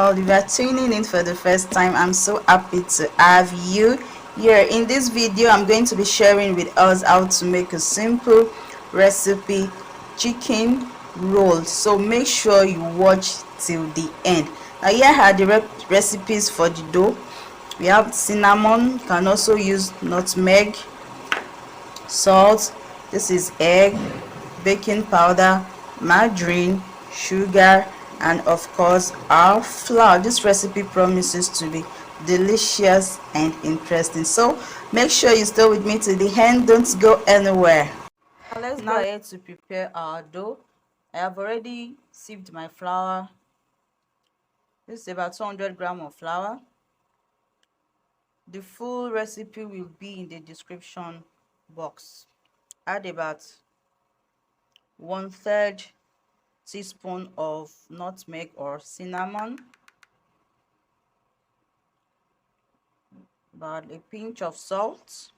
If you are tuning in for the first time, I'm so happy to have you here. In this video, I'm going to be sharing with us how to make a simple recipe chicken roll. So make sure you watch till the end. Now here are the recipes for the dough. We have cinnamon, you can also use nutmeg, salt, this is egg, baking powder, margarine, sugar, and of course our flour. This recipe promises to be delicious and interesting, so make sure you stay with me to the end. Don't go anywhere. Now let's go ahead to prepare our dough. I have already sieved my flour. This is about 200 grams of flour. The full recipe will be in the description box. Add about 1/3 teaspoon of nutmeg or cinnamon, about a pinch of salt,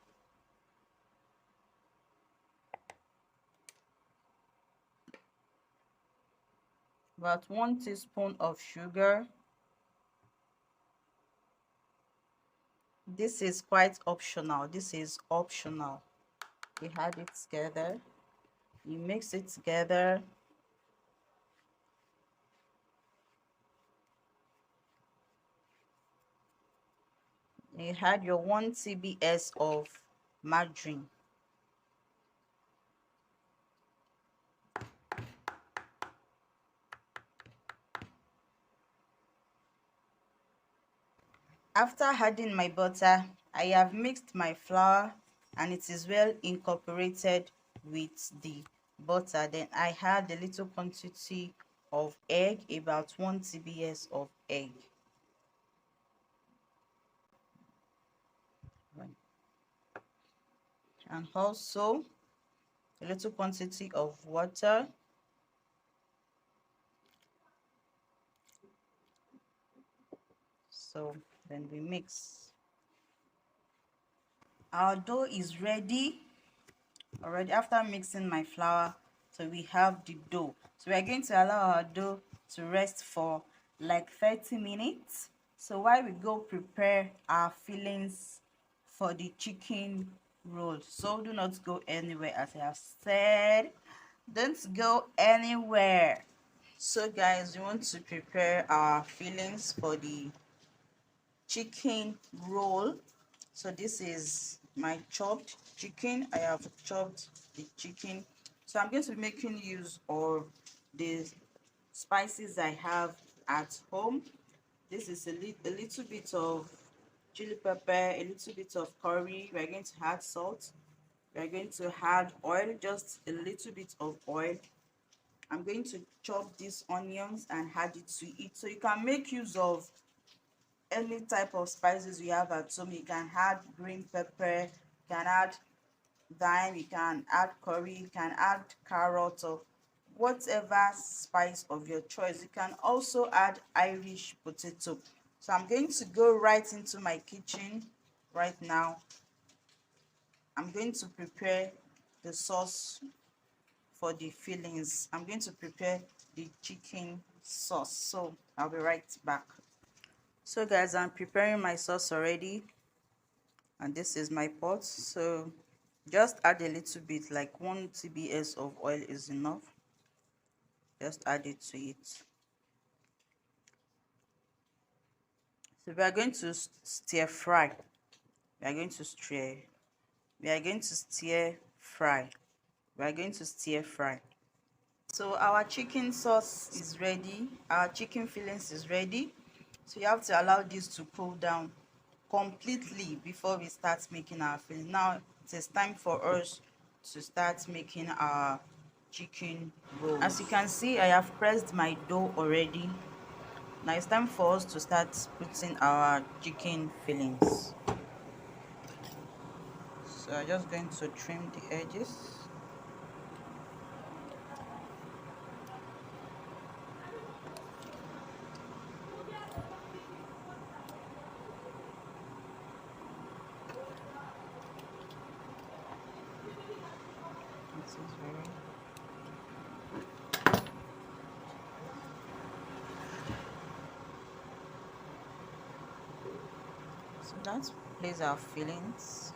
about 1 teaspoon of sugar. This is quite optional. This is optional. You add it together, you mix it together. You add your 1 TBS of margarine. After adding my butter, I have mixed my flour and it is well incorporated with the butter. Then I add a little quantity of egg, about 1 TBS of egg. And also a little quantity of water. So then we mix. Our dough is ready already after mixing my flour. So we have the dough. So we are going to allow our dough to rest for like 30 minutes. So while we go prepare our fillings for the chicken roll. So do not go anywhere, as I have said. Don't go anywhere. So guys, we want to prepare our fillings for the chicken roll. So this is my chopped chicken. I have chopped the chicken. So I'm going to be making use of the spices I have at home. This is a little bit of chili pepper, a little bit of curry. We're going to add salt. We're going to add oil, just a little bit of oil. I'm going to chop these onions and add it to it. So you can make use of any type of spices you have at home. You can add green pepper, you can add thyme, you can add curry, you can add carrot, or whatever spice of your choice. You can also add Irish potato. So I'm going to go right into my kitchen right now. I'm going to prepare the sauce for the fillings. I'm going to prepare the chicken sauce, so I'll be right back. So guys, I'm preparing my sauce already, and this is my pot. So just add a little bit, like 1 TBS of oil is enough. Just add it to it. So we are going to stir fry. We are going to stir. We are going to stir fry. We are going to stir fry. So our chicken sauce is ready. Our chicken fillings is ready. So you have to allow this to cool down completely before we start making our filling. Now it is time for us to start making our chicken rolls. As you can see, I have pressed my dough already. Now it's time for us to start putting our chicken fillings. So I'm just going to trim the edges. This is very So let's place our fillings.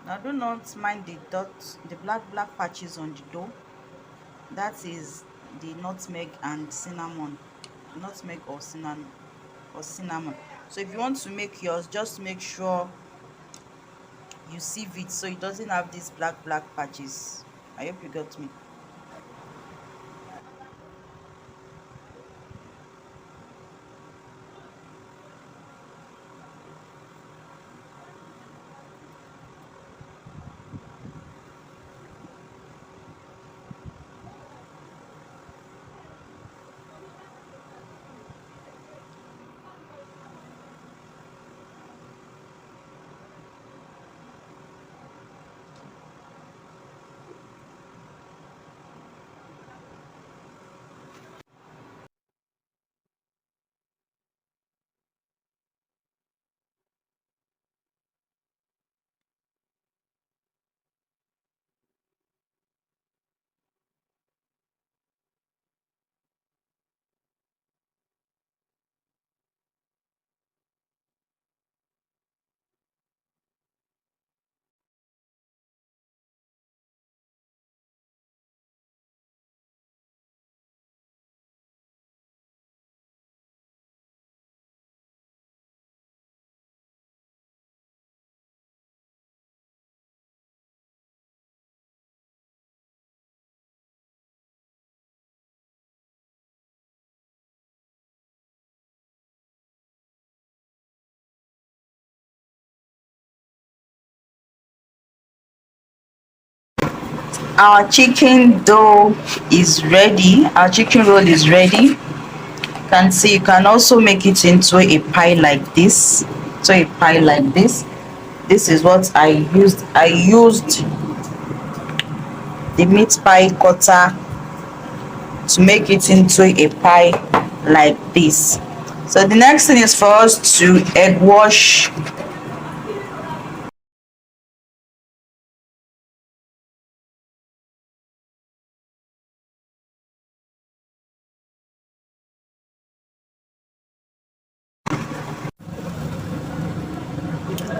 Now do not mind the dots, the black patches on the dough. That is the nutmeg and cinnamon. Nutmeg or cinnamon. So if you want to make yours, just make sure you sieve it so it doesn't have these black patches. I hope you got me. Our chicken dough is ready. Our chicken roll is ready. You can see you can also make it into a pie like this. So a pie like this. This is what I used. I used the meat pie cutter to make it into a pie like this. So the next thing is for us to egg wash.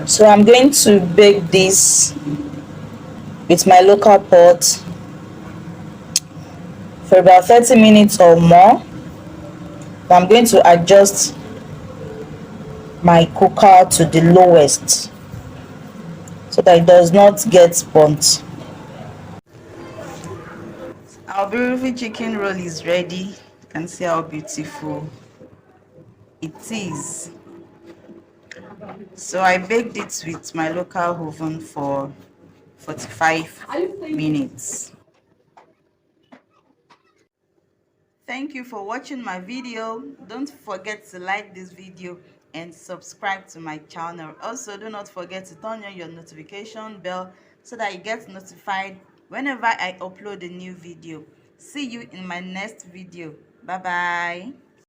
So I'm going to bake this with my local pot for about 30 minutes or more. I'm going to adjust my cooker to the lowest so that it does not get burnt. Our beautiful chicken roll is ready. You can see how beautiful it is. So I baked it with my local oven for 45 minutes. Thank you for watching my video. Don't forget to like this video and subscribe to my channel. Also, do not forget to turn on your notification bell so that you get notified whenever I upload a new video. See you in my next video. Bye bye.